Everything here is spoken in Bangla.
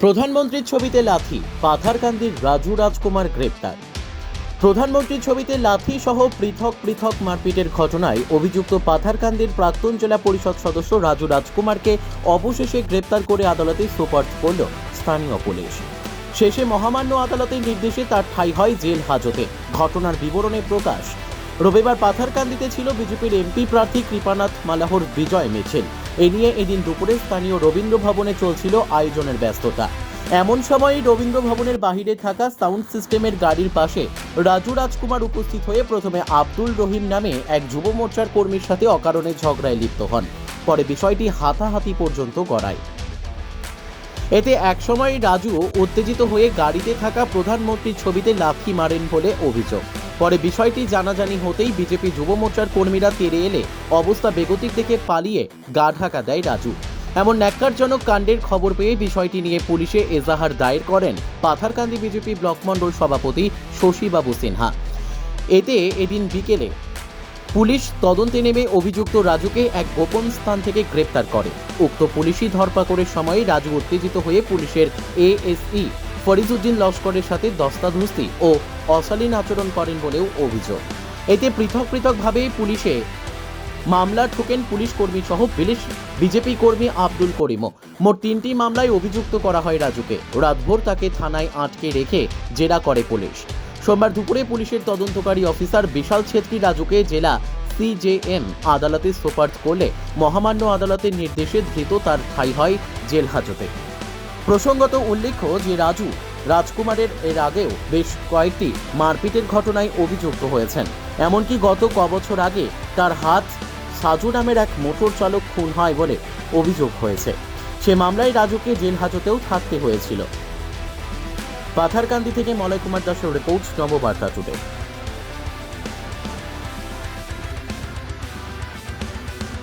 প্রধানমন্ত্রীর ছবিতে লাথি, পাথারকান্দির রাজু রাজকুমার গ্রেপ্তার। প্রধানমন্ত্রীর ছবিতে লাথি সহ পৃথক পৃথক মারপিটের ঘটনায় অভিযুক্ত পাথারকান্দির প্রাক্তন জেলা পরিষদ সদস্য রাজু রাজকুমারকে অবশেষে গ্রেপ্তার করে আদালতে সোপর্দ করল স্থানীয় পুলিশ। শেষে মহামান্য আদালতের নির্দেশে তার ঠাঁই হয় জেল হাজতে। ঘটনার বিবরণে প্রকাশ, রবিবার পাথারকান্দিতে ছিল বিজেপির এমপি প্রার্থী কৃপানাথ মালাহর বিজয় মিছিল। এ নিয়ে এদিন দুপুরে স্থানীয় রবীন্দ্র ভবনে চলছিল আয়োজনের ব্যস্ততা। এমন সময় রবীন্দ্র ভবনের বাহিরে থাকা সাউন্ড সিস্টেমের গাড়ির পাশে রাজু রাজকুমার উপস্থিত হয়ে প্রথমে আব্দুল রহিম নামে এক যুব মোর্চার কর্মীর সাথে অকারণে ঝগড়ায় লিপ্ত হন। পরে বিষয়টি হাতাহাতি পর্যন্ত গড়ায়। এতে একসময় রাজু উত্তেজিত হয়ে গাড়িতে থাকা প্রধানমন্ত্রীর ছবিতে লাথি মারেন বলে অভিযোগ। পরে বিষয়টি জানাজানি হতেই বিজেপি যুব মোর্চার কর্মীরা তেড়ে এলে অবস্থা বেগতিক দেখে পালিয়ে গা ঢাকা দেয় রাজু। এমন ন্যাক্কারজনক কাণ্ডের খবর পেয়ে বিষয়টি নিয়ে পুলিশে এজাহার দায়ের করেন পাথারকান্দি বিজেপি ব্লক মণ্ডল সভাপতি শশীবাবু সিনহা। এতে এদিন বিকেলে পুলিশ তদন্তে নেমে অভিযুক্ত রাজুকে এক গোপন স্থান থেকে গ্রেপ্তার করে। উক্ত পুলিশি ধরপাকড়ের সময় রাজু উত্তেজিত হয়ে পুলিশের এএসই ফরিজউদ্দিন লস্করের সাথে দস্তাধস্তি ও অশালীন আচরণ করেন বলেও অভিযোগ। এতে পৃথক পৃথকভাবে পুলিশে মামলা ঠোকেন পুলিশ কর্মী সহ বিজেপি কর্মী আব্দুল করিমও। মোট 3টি মামলায় অভিযুক্ত করা হয় রাজুকে। রাতভর তাকে থানায় আটকে রেখে জেরা করে পুলিশ। সোমবার দুপুরে পুলিশের তদন্তকারী অফিসার বিশাল ছেত্রী রাজুকে জেলা সিজেএম আদালতে সোপর্দ করলে মহামান্য আদালতের নির্দেশে ধৃত তার ঠাঁই হয় জেল হাজতে। প্রসঙ্গত উল্লেখ্য যে রাজু রাজকুমারের এর আগেও বেশ কয়েকটি মারপিটের ঘটনায় অভিযুক্ত হয়েছেন। এমনকি গত কবছর আগে তার হাত সাজু নামের এক মোটর চালক খুন হয় বলে অভিযোগ হয়েছে। সে মামলায় রাজুকে জেল হাজতেও থাকতে হয়েছিল। পাথারকান্দি থেকে মলয় কুমার দাসের রিপোর্ট, নববার্তা টুডে।